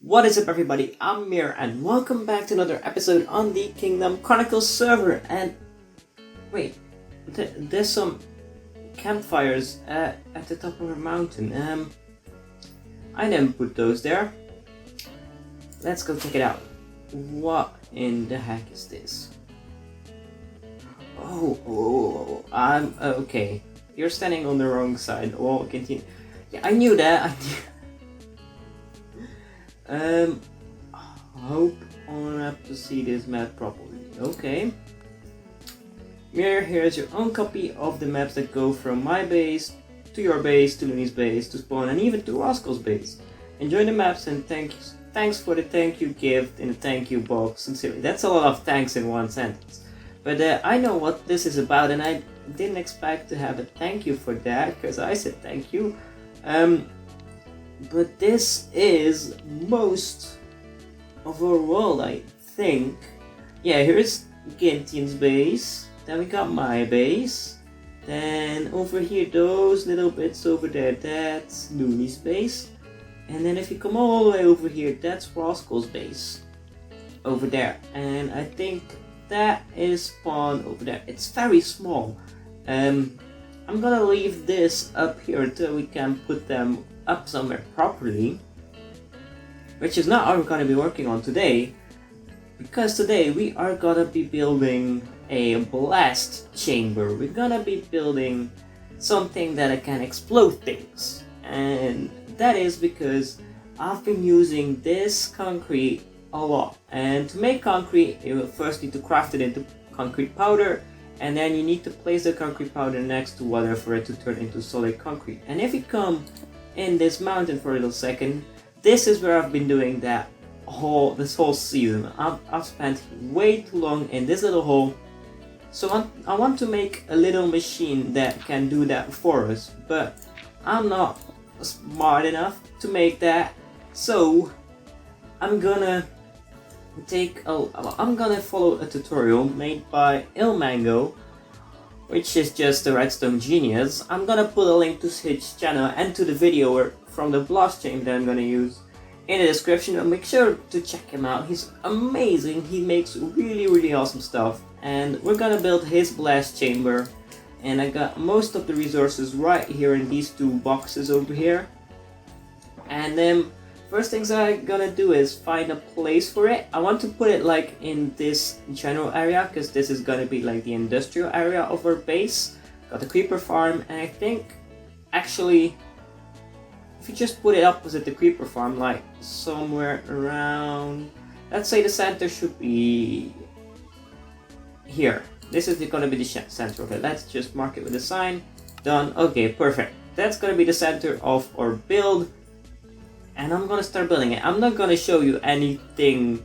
What is up, everybody? I'm Mear and welcome back to another episode on the Kingdom Chronicles server. And wait, there's some campfires at the top of a mountain. I didn't put those there. Let's go check it out. What in the heck is this? Oh, I'm okay. You're standing on the wrong side. Oh, Ginthian. Yeah, I knew that. Hope I'm up to see this map properly. Okay. Mear, here's your own copy of the maps that go from my base to your base to Loony's base to Spawn and even to Raskhol's base. Enjoy the maps and thanks for the thank you gift in the thank you box. Sincerely, that's a lot of thanks in one sentence. But I know what this is about, and I didn't expect to have a thank you for that because I said thank you. But this is most of our world, I think. Yeah, here's Ginthian's base. Then we got my base. Then over here, those little bits over there, that's Loony's base. And then if you come all the way over here, that's Raskhol's base. Over there. And I think that is Spawn over there. It's very small. I'm gonna leave this up here until we can put them up somewhere properly, which is not what we're going to be working on today, because today we are going to be building a blast chamber. We're going to be building something that can explode things, and that is because I've been using this concrete a lot. And to make concrete, you will first need to craft it into concrete powder, and then you need to place the concrete powder next to water for it to turn into solid concrete. And if you come in this mountain for a little second, this is where I've been doing that this whole season. I've spent way too long in this little hole, so I want to make a little machine that can do that for us, but I'm not smart enough to make that, so I'm gonna follow a tutorial made by ilmango, which is just a redstone genius. I'm gonna put a link to his channel and to the video from the blast chamber that I'm gonna use in the description, and make sure to check him out. He's amazing. He makes really awesome stuff, and we're gonna build his blast chamber. And I got most of the resources right here in these two boxes over here. And then first things I'm gonna do is find a place for it. I want to put it like in this general area, because this is gonna be like the industrial area of our base. Got the creeper farm, and I think actually if you just put it opposite the creeper farm, like somewhere around, let's say the center should be here. This is gonna be the center of it. Let's just mark it with a sign. Done. Okay, perfect. That's gonna be the center of our build. And I'm gonna start building it. I'm not gonna show you anything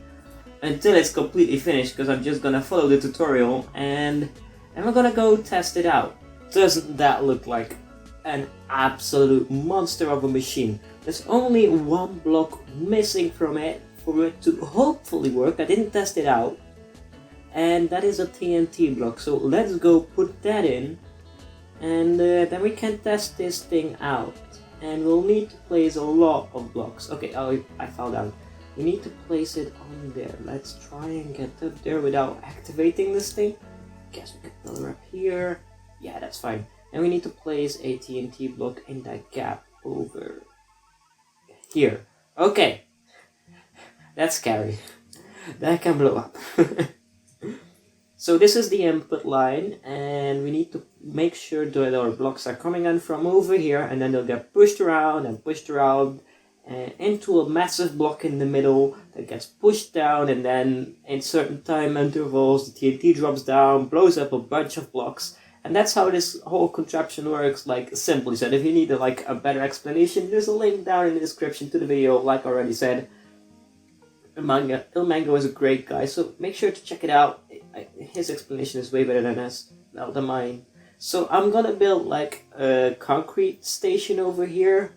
until it's completely finished, because I'm just gonna follow the tutorial and we're gonna go test it out. Doesn't that look like an absolute monster of a machine? There's only one block missing from it for it to hopefully work. I didn't test it out, and that is a TNT block. So let's go put that in, and then we can test this thing out. And we'll need to place a lot of blocks. Okay, I found out. We need to place it on there. Let's try and get up there without activating this thing. Guess we could build it up here. Yeah, that's fine. And we need to place a TNT block in that gap over here. Okay. That's scary. That can blow up. So this is the input line, and we need to make sure that our blocks are coming in from over here, and then they'll get pushed around and into a massive block in the middle that gets pushed down, and then in certain time intervals the TNT drops down, blows up a bunch of blocks, and that's how this whole contraption works, like simply said. If you need a better explanation, there's a link down in the description to the video, like I already said. ilmango is a great guy, so make sure to check it out. His explanation is way better than mine. So I'm gonna build like a concrete station over here,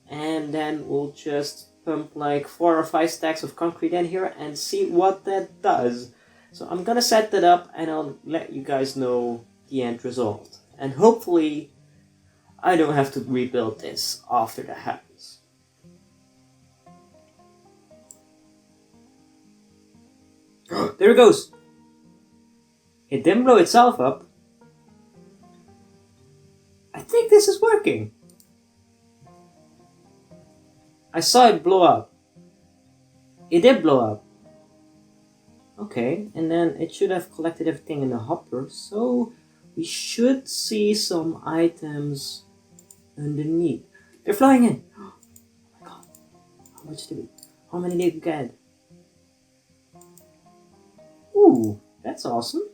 and then we'll just pump like 4 or 5 stacks of concrete in here and see what that does. So I'm gonna set that up, and I'll let you guys know the end result. And hopefully I don't have to rebuild this after that happens. There it goes. It didn't blow itself up. I think this is working. I saw it blow up. It did blow up. Okay, and then it should have collected everything in the hopper, so we should see some items underneath. They're flying in. Oh my god. How many did we get? Ooh, that's awesome.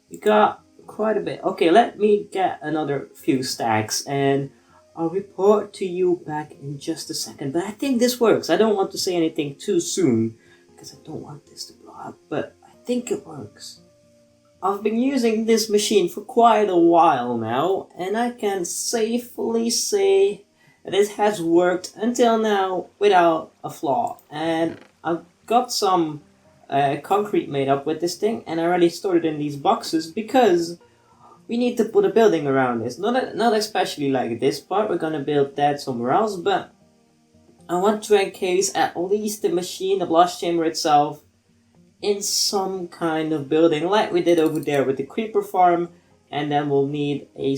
We got quite a bit. Okay, let me get another few stacks and I'll report to you back in just a second. But I think this works. I don't want to say anything too soon because I don't want this to blow up, but I think it works. I've been using this machine for quite a while now, and I can safely say that it has worked until now without a flaw. And I've got some concrete made up with this thing, and I already stored it in these boxes because we need to put a building around this. Not especially like this part, we're gonna build that somewhere else, but I want to encase at least the machine, the blast chamber itself, in some kind of building like we did over there with the creeper farm, and then we'll need a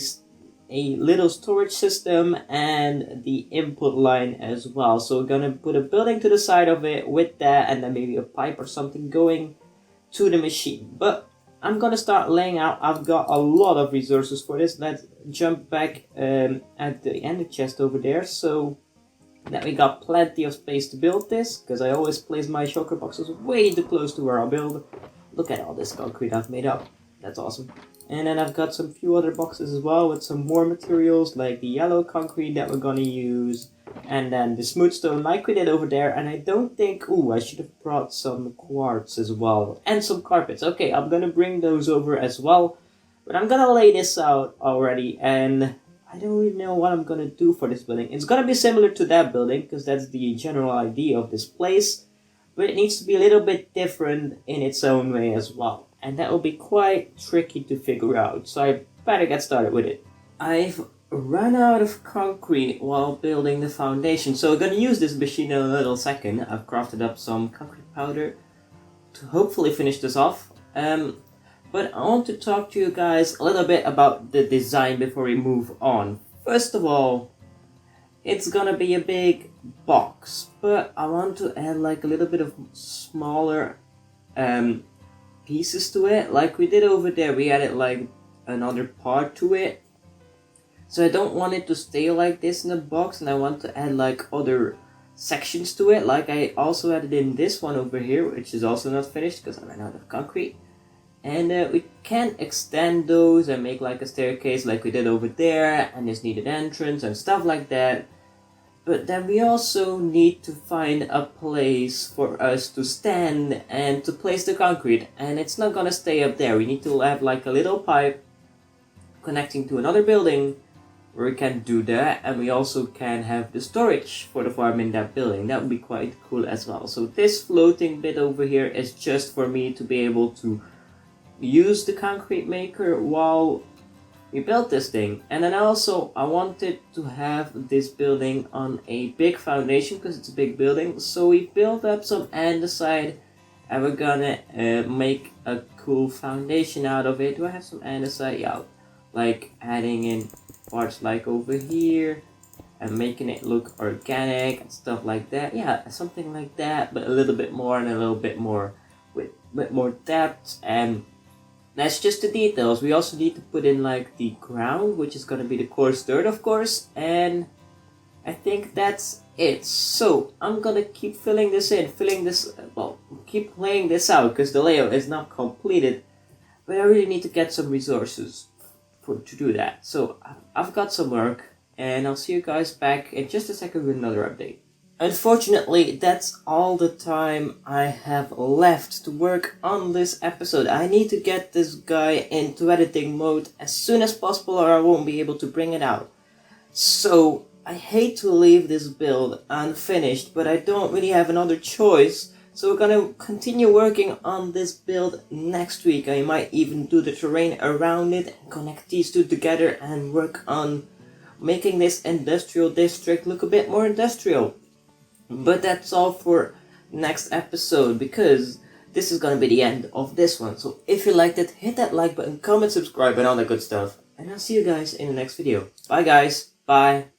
little storage system and the input line as well. So we're gonna put a building to the side of it with that, and then maybe a pipe or something going to the machine. But I'm gonna start laying out. I've got a lot of resources for this. Let's jump back at the end chest over there, so that we got plenty of space to build this, because I always place my shulker boxes way too close to where I'll build. Look at all this concrete I've made up. That's awesome. And then I've got some few other boxes as well with some more materials like the yellow concrete that we're gonna use, and then the smooth stone like we did over there. And I don't think, ooh, I should have brought some quartz as well, and some carpets. Okay, I'm gonna bring those over as well, but I'm gonna lay this out already, and I don't really know what I'm gonna do for this building. It's gonna be similar to that building, because that's the general idea of this place, but it needs to be a little bit different in its own way as well. And that will be quite tricky to figure out, so I better get started with it. I've run out of concrete while building the foundation, so I'm gonna use this machine in a little second. I've crafted up some concrete powder to hopefully finish this off. But I want to talk to you guys a little bit about the design before we move on. First of all, it's gonna be a big box, but I want to add like a little bit of smaller pieces to it. Like we did over there, we added like another part to it. So I don't want it to stay like this in the box, and I want to add like other sections to it. Like I also added in this one over here, which is also not finished because I ran out of concrete. And we can extend those and make like a staircase like we did over there, and this needed entrance and stuff like that. But then we also need to find a place for us to stand and to place the concrete, and it's not gonna stay up there. We need to have like a little pipe connecting to another building where we can do that, and we also can have the storage for the farm in that building. That would be quite cool as well. So this floating bit over here is just for me to be able to use the concrete maker while we built this thing. And then also I wanted to have this building on a big foundation because it's a big building, so we built up some andesite and we're gonna make a cool foundation out of it. Do I have some andesite? Yeah, like adding in parts like over here and making it look organic and stuff like that. Yeah, something like that, but a little bit more and a little bit more with a bit more depth. And that's just the details. We also need to put in like the ground, which is going to be the coarse dirt, of course, and I think that's it. So I'm gonna keep filling this in, keep laying this out because the layout is not completed, but I really need to get some resources to do that. So I've got some work, and I'll see you guys back in just a second with another update. Unfortunately, that's all the time I have left to work on this episode. I need to get this guy into editing mode as soon as possible, or I won't be able to bring it out. So I hate to leave this build unfinished, but I don't really have another choice. So we're gonna continue working on this build next week. I might even do the terrain around it, connect these two together, and work on making this industrial district look a bit more industrial. But that's all for next episode, because this is gonna be the end of this one. So if you liked it, hit that like button, comment, subscribe, and all that good stuff. And I'll see you guys in the next video. Bye guys. Bye.